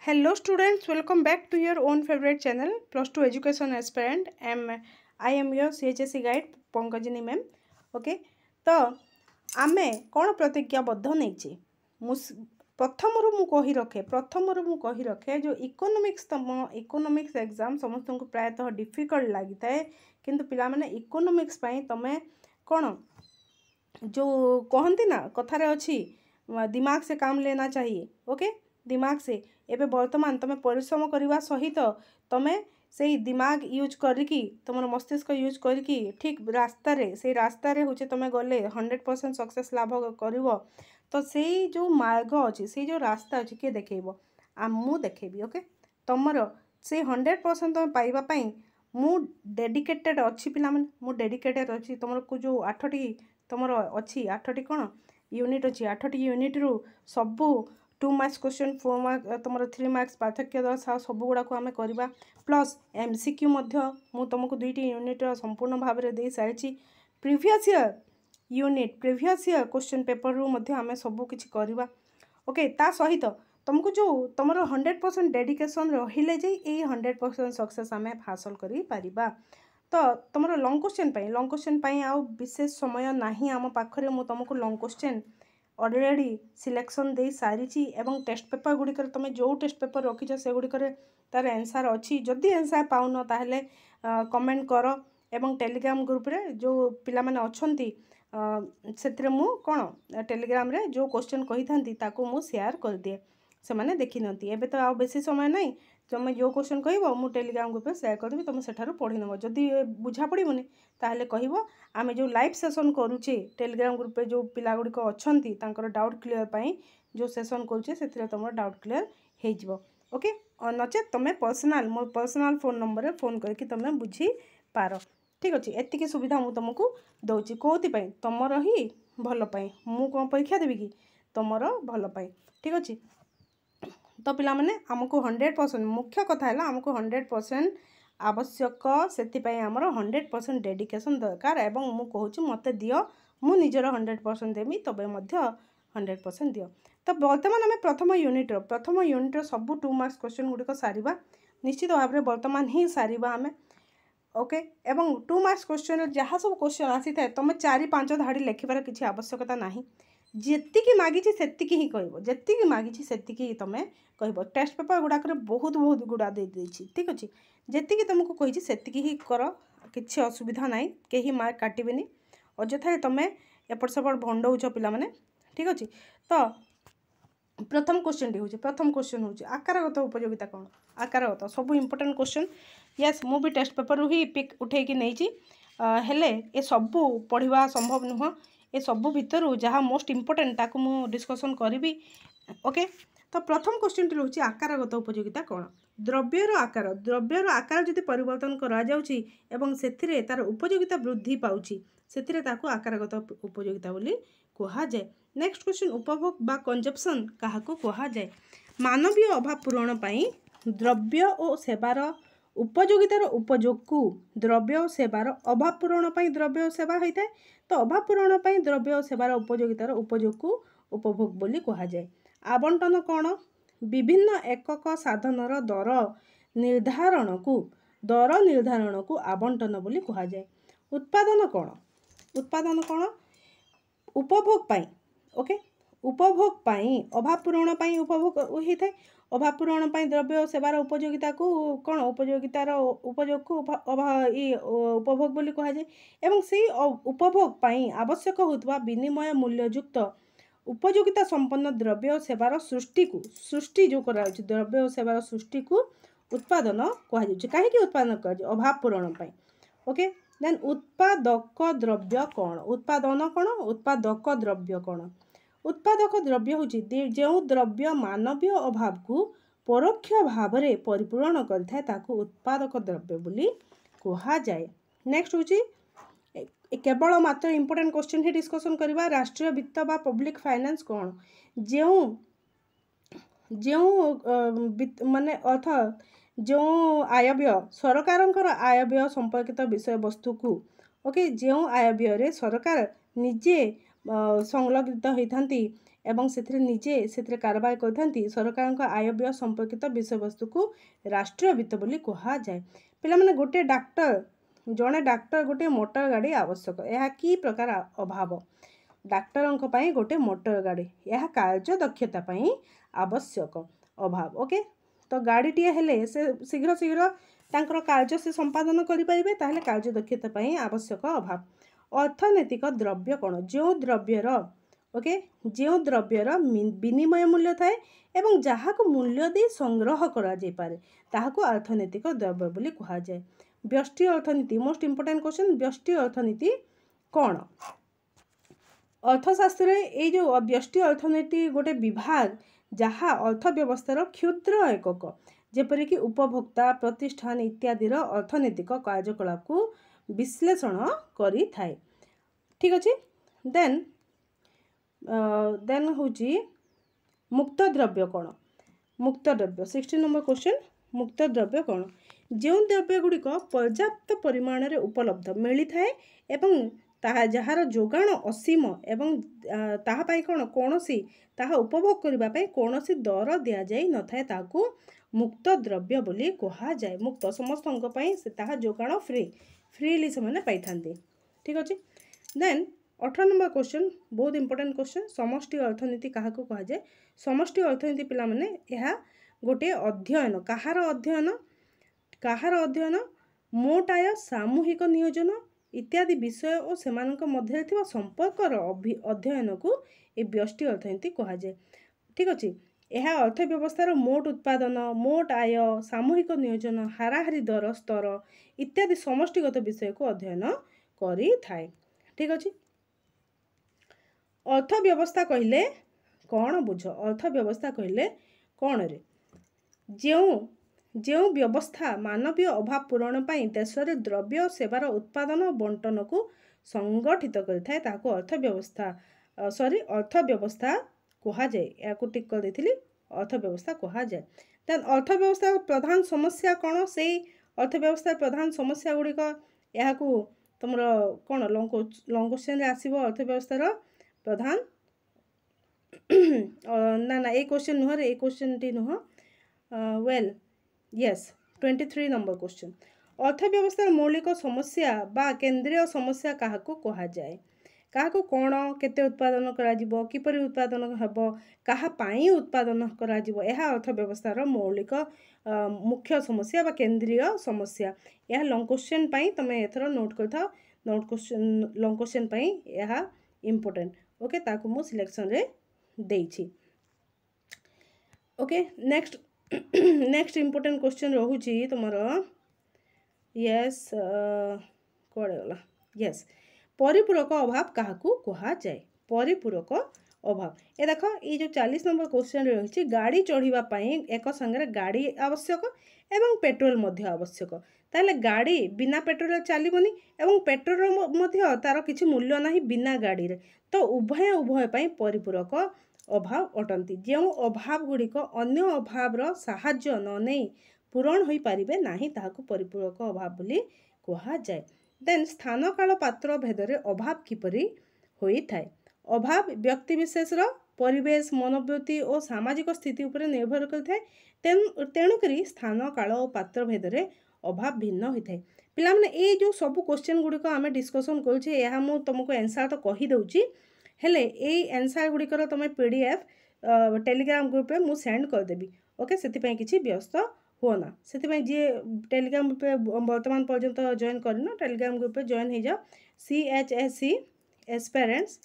Hello students, welcome back to your own favorite channel Plus 2 Education Aspirant. I am your CHSE guide Pankajini ma'am. Okay तो आमे कौन प्रतिज्ञाबद्ध नहीं प्रथम मु कही रखे जो इकोनॉमिक्स तम इकोनॉमिक्स एग्जाम समस्त को प्रायतः डिफिकल्ट लगी थाए किंतु पिला माने इकोनॉमिक्स पई तमे कौन जो कहती ना कथारे अच्छी दिमाग से काम लेना चाहिए. ओके दिमाग से एबे वर्तमान तुम परिश्रम करने सहित तुम से दिमाग यूज करिकी तुम मस्तिष्क यूज करिकी ठीक रास्ता रे होचे तुम गले 100% सक्सेस लाभ कर तो से जो मार्ग अच्छी से जो रास्ता अच्छी किए देखेब मु देखेबी. ओके तुमर से 100% तुम पाइबापी मु डेडिकेटेड अच्छी पिला माने मु डेडिकेटेड अच्छी तुम को जो 8टी तुमर अच्छी 8टी कौन यूनिट अच्छी 8टी यूनिट रु सबू 2 मार्क्स क्वेश्चन 4 मार्क तुम 3 मार्क्स पार्थक्य दस सब गुड़ाक आम करवा प्लस एमसीक्यू मु तुमको 2टी यूनिट संपूर्ण भाव में दे सारी प्रीवियस ईयर क्वेश्चन पेपर रु आम सब किसी करवा. ओके ता सहित तुमको जो तुम 100% डेडिकेशन रहिले जे 100% सक्सेस आम हासिल कर तो तुम लंग क्वेश्चन आउ विशेष समय नहीं आम पाखरे मु तुमको लंग क्वेश्चन ऑलरेडी सिलेक्शन दे सारी एवं टेस्ट पेपर गुड़िकर तुम जो टेस्ट पेपर रखीच से गुड़िकर तार आंसर अच्छी जदि आंसर पाउन ताहले कमेंट कर एवं टेलीग्राम ग्रुप रे जो पिला माने अछंती से मु कौन टेलीग्राम रे जो क्वेश्चन कही था मु शेयर कर दिए से मैंने देखी नती एबे तो आ बेसी समय नहीं तुम जो क्वेश्चन कह मु टेलीग्राम ग्रुप शेयर करदेवी तुम सेठारु पढ़ी नब जदि बुझा पड़ोनी ताहले कहिबो आमे जो लाइव सेशन करूचे टेलीग्राम ग्रुप जो पिला गुड़िक अच्छी डाउट क्लीयर पाई जो सेशन करूचे से तुम डाउट क्लीयर हो. ओके नचे तुम पर्सनाल मो पर्सनाल फोन नंबर फोन करके तुम बुझी पार. ठीक अच्छे एतिकी सुविधा मुझे तुमको दौची कौथि तुमर ही भलपाई मु कौन परीक्षा देवी कि तुमर भलपाई. ठीक अच्छे तो पिला माने आमको 100% मुख्य कथा है आमको 100% आवश्यक से आमर 100% डेडिकेशन दरकार एवं मु कहूँ मत दियो मु निजर 100% देमी तबे मध्य 100% दियो. तो बर्तमान आम प्रथम यूनिट सब 2 मार्क्स क्वेश्चन गुड़िक सारिबा निश्चित भाव में बर्तमान ही सारिबा आमे. ओके एवं 2 मार्क्स क्वेश्चन जहाँ सब क्वेश्चन आसी था तुम 4-5 धाड़ी लिखार किसी आवश्यकता नहीं जेतिकी मागी सेतिकी ही कहब जेतिकी मागी सेतिकी तुम कहब. टेस्ट पेपर गुड़ाक बहुत गुड़ा दे देछि. ठीक अच्छे जेतिकी तुमको कही सेतिकी ही कर किसी असुविधा ना कहीं मार्क काटबेनि अଯଥା तुम एपट सेपट भंडौच पिला माने. ठीक अच्छे तो प्रथम क्वेश्चन हूँ आकारगत उपयोगिता कौन आकारगत सब इम्पोर्टेंट क्वेश्चन यस मु भी टेस्ट पेपर ही पिक उठेकी नहीं हेले ए सबू पढ़ा संभव नुह ए सबू भितर जहाँ मोस्ट इम्पोर्टेंट ताकू मु डिस्कसन करी. ओके तो प्रथम क्वेश्चन टी रोचे आकारगत उपयोगिता कौन द्रव्यर आकार जदि परिवर्तन करा जाउछि एवं सेथिरे तार उपयोगिता वृद्धि पाउछि सेथिरे ताकू आकारगत उपयोगिता बोली कहा जाए. नेक्स्ट क्वेश्चन उपभोग बा कंजप्शन काहाकू कहा जाए. मानवीय अभाव पूरण पाई द्रव्य और सेवार उपयोगितार उपयोग को द्रव्य और सेवार अभाव पूरण पाई द्रव्य और सेवा होता है तो अभाव पूरण पाई द्रव्य और सेवार उपयोगितार उपयोग को उपभोग बोली कहा जाए. आवंटन कौन विभिन्न एकक साधनर दर निर्धारण को आवंटन बोली कहा जाए. उत्पादन कौन उपभोग पाई. ओके उपभोग पाई अभाव पूरण पाई उपभोग होता है अभाव पूरण पाई द्रव्य और सेवार उपयोगिता को कौन उपयोगितार उपयोग को उपभोग बोली कहा जाए. एवं से उपभोग पाई आवश्यक होता विनिमय मूल्ययुक्त उपयोगिता संपन्न द्रव्य और सेवार सृष्टि जो करा द्रव्य और सेवार सृष्टि को उत्पादन कहुच्छे. कहीं उत्पादन कर अभाव पूरण पाई. ओके देन उत्पादक द्रव्य कौन उत्पादक द्रव्य कौन उत्पादक द्रव्य हूँ जो द्रव्य मानवीय अभाव को परोक्ष भाव में परिपूर्ण करता है उत्पादक द्रव्य बोली कहा जाए. नेक्स्ट हूँ केवल मात्र इम्पोर्टेंट क्वेश्चन ही डिस्कसन करवा. राष्ट्रीय वित्त बा पब्लिक फाइनेंस कौन जो माने अर्थात जो आयव्यय सरकार आयव्यय संपर्कित विषय वस्तु को ओके जो आयव्यय सरकार निजे संलग्नित होती एवं से निजे से कारबार करथांती सरकार आय व्यय संपर्कित विषय वस्तु को राष्ट्रीय वित्त बोली कहा जाए। पिला माने गोटे डाक्टर जड़े डाक्टर गोटे मोटर गाड़ी आवश्यक यह कि प्रकार अभाव डाक्तरों पाई गोटे मोटर गाड़ी यह कार्य दक्षता पाई आवश्यक अभाव। ओके तो गाड़ीटे हेले से शीघ्र शीघ्र तांकर कार्य से संपादन करें ताहले कार्य दक्षता पाई आवश्यक अभाव। अर्थनैतिक द्रव्य कौन जो द्रव्यर ओके जो द्रव्यर विनिमय मूल्य थाए एवं जहाँ को मूल्य दे संग्रह करा जाय पारे ताहाको अर्थनैतिक द्रव्य बोली कहा जाए। व्यष्टि अर्थनीति मोस्ट इंपोर्टेंट क्वेश्चन व्यष्टि अर्थनीति कौन अर्थशास्त्र ये जो व्यष्टि अर्थनीति गोटे विभाग जहाँ अर्थव्यवस्थार क्षुद्र एकक जेपरिक उपभोक्ता प्रतिष्ठान इत्यादि अर्थनैतिक कार्यकलाप को विश्लेषण करि थाए। ठीक अच्छे देन हूँ मुक्त द्रव्य कौन मुक्त द्रव्य 16 नंबर क्वेश्चन मुक्त द्रव्य कौन जो द्रव्य गुड़िक पर्याप्त परिमाण में उपलब्ध मिली थाए एवं जार जोगाण असीम एवं ताहापाई कौन कौन ताहा उपभोग करने कौन दर दि जाए न थाए ताकू मुक्त द्रव्य बोली कहा जाए। मुक्त समस्त ताहा जोगाण फ्रीली से मैंने पाई था। ठीक अच्छे देन 18 नंबर क्वेश्चन बहुत इंपोर्टेंट क्वेश्चन समष्टि अर्थनीति क्या कहा जाए। समष्टि अर्थनीति पिला माने यह गोटे अध्ययन कहार अध्ययन मोट आय सामूहिक नियोजन इत्यादि विषय और सेमानक मध्य थिबा संपर्कर अध्ययन को ये व्यष्टि अर्थनीति कहा जाए। ठीक अच्छे यह अर्थव्यवस्थार मोट उत्पादन मोट आय सामूहिक नियोजन हाराहारी दर स्तर इत्यादि समष्टिगत विषय को अध्ययन करि थाए। ठीक अच्छे अर्थव्यवस्था कहले कौन बुझ अर्थव्यवस्था कहले कौन रे जो व्यवस्था मानवीय अभाव पूरण पाई देश में द्रव्य और सेवार उत्पादन बंटन को संगठित करिथाए ताको अर्थव्यवस्था अर्थव्यवस्था कहा जाए। या को टिक कर देथिली अर्थव्यवस्था कहा जाए। देन अर्थव्यवस्था प्रधान समस्या कौन से अर्थव्यवस्था प्रधान समस्या गुड़िक या तुम कौन लॉन्ग क्वेश्चन आसो अर्थव्यवस्थार प्रधान ना ये क्वेश्चन नुह ये क्वेश्चन टी नुह वेल यस 23 नंबर क्वेश्चन अर्थव्यवस्थार मौलिक समस्या बा केंद्रीय समस्या क्या कहा जाए क्या कौन केते उत्पादन करा जिवो किपरि उत्पादन हेबो कहा पाई उत्पादन करा जिवो यह अर्थव्यवस्थार मौलिक मुख्य समस्या बा केंद्रीय समस्या यह लॉन्ग क्वेश्चन पाई तमे एथर नोट करथाओ नोट क्वेश्चन लॉन्ग क्वेश्चन पाई यह इंपोर्टेंट ओके ताकू मु सिलेक्शन रे देइछि। ओके नेक्स्ट इंपोर्टेंट क्वेश्चन रहुछि तुमर यस कोड़े गला यस परिपूरक अभाव क्या कहा जाए। परिपूरक अभाव ये देख ये जो 40 नंबर क्वेश्चन रही गाड़ी चढ़ाई एक संगे गाड़ी आवश्यक एवं पेट्रोल मध्य आवश्यक ताले गाड़ी बिना पेट्रोल चलबनी एवं पेट्रोल तार किसी मूल्य ना बिना गाड़ी रे तो उभय उभय परिपूरक अभाव अटंती जो अभाव गुड़िक अन्य अभावर साहाय्य न नहीं पूरण हो पारे ना ताहाको परिपूरक अभाव बोली कहा जाए। देन स्थान काल पात्र भेदरे अभाव किपरि होई थाए अभाव व्यक्ति विशेषर परिवेश मनोवृत्ति और सामाजिक स्थिति उपर निर्भर करथाए तेणुक स्थान काल और पात्र भेदरे अभाव भिन्न होता है। पिला माने ए जो सब क्वेश्चन गुड़िक आम डिस्कसन करुचे यह मु तुमको आंसर तो कहीदे हेले ए आंसर गुड़िकर तुम पीडीएफ टेलीग्राम ग्रुप रे मु सेंड करदेवी ओके से किसी व्यस्त हो ना से जी टेलीग्राम ग्रुप वर्तमान पर्यंत जॉइन करना टेलीग्राम ग्रुप जॉइन हो जाओ CHSC aspirants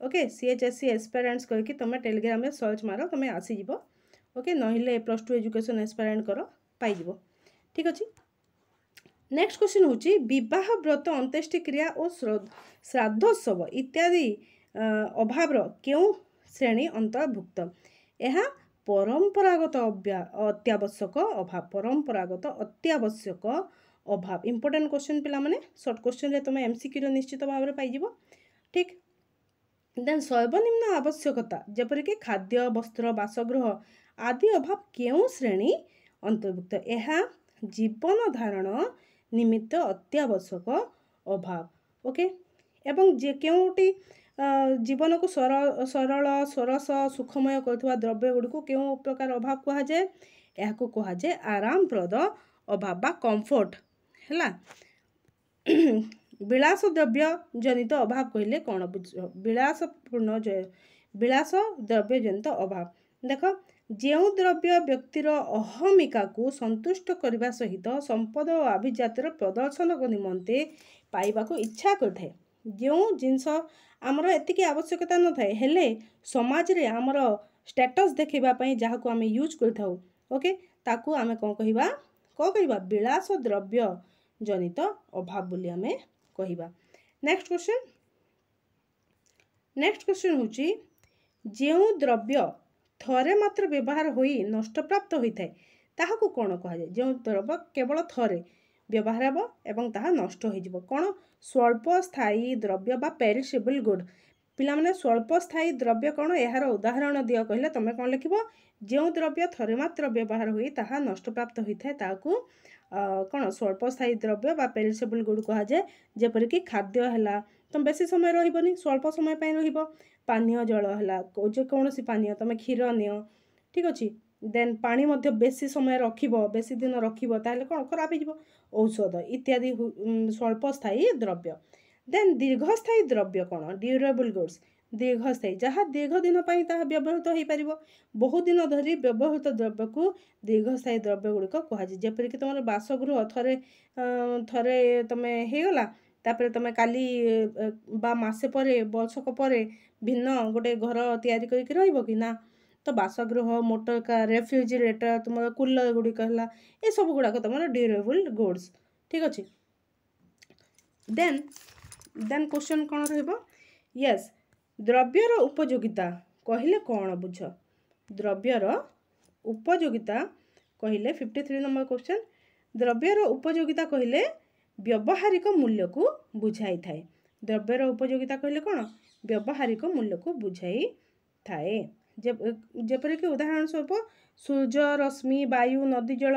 okay CHSC aspirants करके तुम टेलीग्राम में सर्च मार तुम आसीज ओके नहिले +2 एजुकेशन एस्पिरेंट कर पाइब। ठीक अच्छे नेक्स्ट क्वेश्चन हूँ विवाह व्रत अंत्येष्टि क्रिया और श्राद्धोत्सव इत्यादि अभाव क्यों श्रेणी अंतर्भुक्त यह परंपरागत अत्यावश्यक अभाव परंपरागत अत्यावश्यक अभाव इंपोर्टेंट क्वेश्चन पिला माने शॉर्ट क्वेश्चन रे तुम MCQ निश्चित भाव में पाइब। ठीक देन सर्वनिम्न आवश्यकता जेपरिक खाद्य वस्त्र बासगृह आदि अभाव क्यों श्रेणी अंतर्भुक्त यह जीवन धारण निमित्त अत्यावश्यक अभाव ओके एवं जे क्योंटी जीवन को सरल सरस सुखमय कर द्रव्य गुड़ी को क्यों प्रकार अभाव कह जाए यह कह जाए आरामप्रद अभाव बा कंफर्ट है। विलास द्रव्य जनित अभाव कहले कौन बुझ विलासपूर्ण विलास द्रव्य जनित अभाव देख जो द्रव्य व्यक्तिर अहमिका को संतुष्ट करने सहित संपद और अभिजातर प्रदर्शन निमंते पाइबा को इच्छा करते जो जिनस आमर एतिकी आवश्यकता न थाए हेले समाज रे आमर स्टेटस देखापी जहाँ को आम यूज कर ओके ताकू आमे कौन कहवा विलास द्रव्य जनित अभाव बोली आमे कहवा। नेक्स्ट क्वेश्चन होची जो द्रव्य थरे मात्र व्यवहार होई नष्ट प्राप्त होता है ताहाकू कौन कह जाए जो द्रव्य केवल थरे व्यवहार हे एवं ताहा नष्ट हो कौन स्वल्प स्थायी द्रव्य बा पेरिसेबल गुड पिला माने स्वल्प स्थायी द्रव्य कौन यार उदाहरण दिया कहले तुम कौन लिख जो द्रव्य थरे मात्र व्यवहार होई ताहा नष्ट प्राप्त होता है ताकू कौन स्वल्प स्थायी द्रव्य बा पेरिसेबल गुड कह जाए जेपरिक खाद्य है तुम बेसी समय रही स्वल्प समय रही पानीय जल है जेकोसी पानीय तुम क्षीर नियो ठीक अच्छे देन पानी मध्य बेसी समय बेसी दिन ताहले कौन खराब हो औषध इत्यादि स्वल्प स्थायी द्रव्य। देन दीर्घस्थायी द्रव्य कौन ड्यूरेबल गुड्स दीर्घस्थायी जहाँ दीर्घ दिन व्यवहृत हो पार बहुत दिन धरी व्यवहृत द्रव्य को दीर्घस्थायी द्रव्य गुड़िक कहुए जेपरिक तुम बासगृह थरे थरे तुम होगला तापर तुम काली बा मासे परे वर्षक परे भिन्न गोटे घर तैयारी करके रहिबो कि ना तो बासगृह मोटर कार रेफ्रिजरेटर तुम कूलर गुड़िक है ये सब गुड़ाक तुम ड्यूरेबल गुड्स ठीक अच्छे। देन क्वेश्चन कौन रहिबो यस द्रव्यर उपयोगिता कहले कौन बुझ द्रव्यर उपयोगिता कहले 53 नंबर क्वेश्चन द्रव्यर उपयोगिता कहले व्यावहारिक मूल्य को बुझाई थाए द्रव्यर उपयोगिता कहले कौन व्यावहारिक मूल्य को बुझाई थाए जेपरिक उदाहरण स्वरूप सूर्य रश्मि वायु नदी जल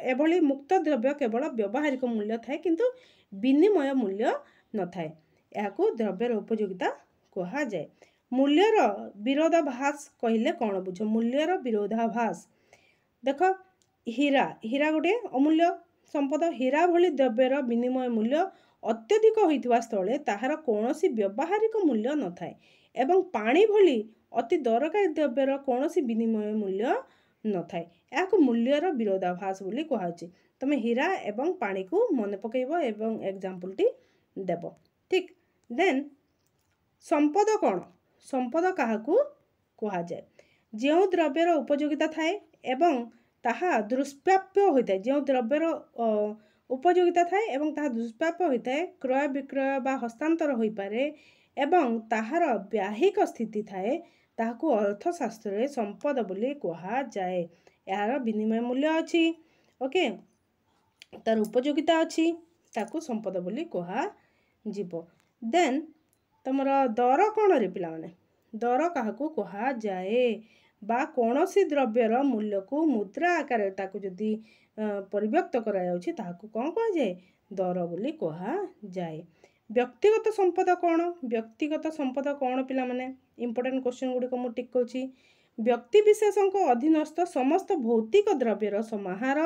एभली मुक्त द्रव्य केवल व्यावहारिक मूल्य थाए किंतु विनिमय मूल्य न थाए यह द्रव्यर उपयोगिता कहा जाए। मूल्यर विरोधाभास कहले कौन बुझ मूल्यर विरोधाभास देख हीरा गोटे अमूल्य संपद हीरा भली द्रव्यर विनिमय मूल्य अत्यधिक होइथिबा स्थले ताहार कौनसी व्यावहारिक मूल्य न थाए एवं पानी भली अति दरकारी द्रव्यर कौनसी विनिमय मूल्य न थाए यह मूल्यर विरोधाभास बोली कहुचे तुम हीरा एवं पानी को मन पकेब एवं एग्जाम्पल टी देव ठीक। देन संपद कौन संपद क्या कह जाए जो द्रव्यर उपयोगिता थाए एवं ताहा दुष्प्राप्य होता है जो द्रव्यर उपयोगिता थाए एवं ताहा दुष्प्राप्य होता है क्रय विक्रय बा हस्तांतर हो पारे एवं ताहार व्याहिक स्थिति थाए ताहाकू अर्थशास्त्र संपद बोली कहा जाए यार विनिमय मूल्य अच्छी ओके तार उपयोगिता अच्छी ताकू संपद बोली कहा जीवो। देन तुमर दर कौन रे पिला माने दर काहाकू कहा जाए बा कौनसी द्रव्यर मूल्य को मुद्रा आकार ताकू जदि परिव्यक्त करा जाउछि ताहाकू कौन कहा जाए दर बोली कहा जाए। व्यक्तिगत संपद कौन पिला माने इंपोर्टेंट क्वेश्चन गुड़ी को टिक करूँ व्यक्ति विशेषक अधीनस्थ समस्त भौतिक द्रव्यर समाहार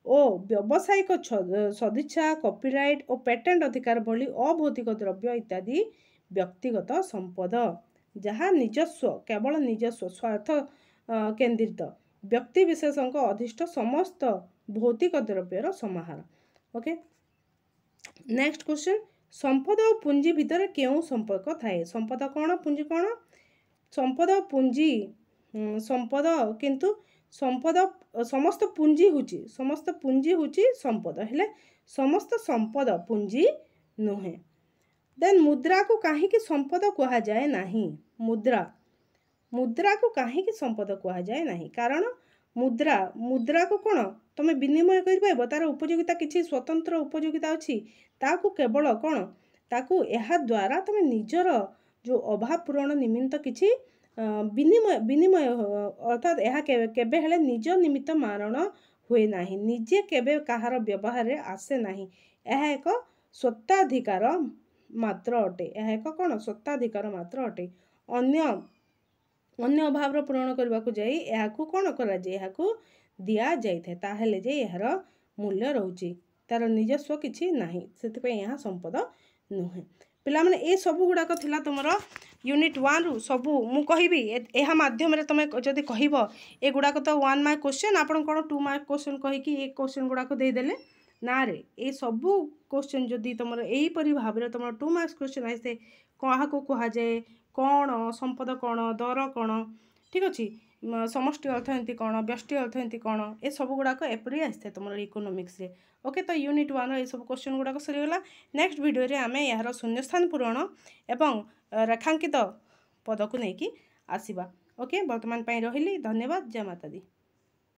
और व्यावसायिक सदिच्छा कॉपीराइट और पेटेंट अधिकार भली अभौतिक द्रव्य इत्यादि व्यक्तिगत संपद जहाँ निजस्व केवल निजस्व स्वार्थ केंद्रित व्यक्ति विशेषक अधिष्ठ समस्त भौतिक द्रव्यर समाहार ओके। नेक्स्ट क्वेश्चन संपद और पुंजी भितर क्यों संपर्क थाए संपद कौन पुंजी कौन संपद पुंजी संपद किंतु संपद समस्त पुंजी हूँ संपद हेले समस्त संपद पुंजी नुहे। देन मुद्रा को कहीं संपद कहा जाए नहीं मुद्रा को कहीं संपद कहा जाए नहीं कारण मुद्रा को कौन तुम विनिमय कर तार उपयोगिता किसी स्वतंत्र उपयोगिता अच्छी ताकू केवल कौन ताकू यह द्वारा तुम निजर जो अभाव पूरण निमित्त किसी विनिमय अर्थात यह केबे हेले निज निमित्त मारण हुए नहीं निजे केबे कहार व्यवहार आसे नहीं यह एक स्वत्वाधिकार ମାତ୍ର ଅଟେ। ଏହା ଏକ କ'ଣ ସତ୍ତାଧିକାର ମାତ୍ର ଅଟେ। ଅନ୍ୟ ଅଭାବର ପୂରଣ କରିବାକୁ ଯାଇ ଏହାକୁ କ'ଣ କରାଯାଏ, ଏହାକୁ ଦିଆଯାଇଥାଏ। ତାହେଲେ ଯେ ଏହାର ମୂଲ୍ୟ ରହୁଛି, ତାର ନିଜସ୍ୱ କିଛି ନାହିଁ, ସେଥିପାଇଁ ଏହା ସମ୍ପଦ ନୁହେଁ। ପିଲାମାନେ ଏ ସବୁ ଗୁଡ଼ାକ ଥିଲା ତୁମର ୟୁନିଟ୍ 1ରୁ ସବୁ ମୁଁ କହିବି। ଏହା ମାଧ୍ୟମରେ ତୁମେ ଯଦି କହିବ ଏଗୁଡ଼ାକ ତ 1 ମାର୍କ କ୍ୱେଶ୍ଚନ୍, ଆପଣ କ'ଣ 2 ମାର୍କ କ୍ୱେଶ୍ଚନ୍ କହିକି ଏ କ୍ୱେଶ୍ଚନ୍ ଗୁଡ଼ାକ ଦେଇଦେଲେ ନାରେ। ଏ ସବୁ କ୍ୱେଶ୍ଚନ୍ ଯଦି ତୁମର ଏହିପରି ଭାବରେ ତୁମର 2 ମାର୍କ କ୍ୱେଶ୍ଚନ୍ ଆସେ, କାହାକୁ କୁହାଯାଏ, କ'ଣ ସମ୍ପଦ, କ'ଣ ଦର, କ'ଣ ଠିକ୍ ଅଛି, ସମଷ୍ଟି ଅର୍ଥନୀତି କ'ଣ, ବ୍ୟଷ୍ଟି ଅର୍ଥନୀତି କ'ଣ, ଏସବୁ ଗୁଡ଼ାକ ଏପରି ଆସିଥାଏ ତୁମର ଇକୋନୋମିକ୍ସରେ। ଓକେ, ତ ୟୁନିଟ୍ 1ର ଏସବୁ କ୍ୱେଶ୍ଚନ୍ ଗୁଡ଼ାକ ସରିଗଲା। ନେକ୍ସଟ ଭିଡ଼ିଓରେ ଆମେ ଏହାର ଶୂନ୍ୟସ୍ଥାନ ପୂରଣ ଏବଂ ରେଖାଙ୍କିତ ପଦକୁ ନେଇକି ଆସିବା। ଓକେ, ବର୍ତ୍ତମାନ ପାଇଁ ରହିଲି। ଧନ୍ୟବାଦ। ଜୟ ମାତା ଦି।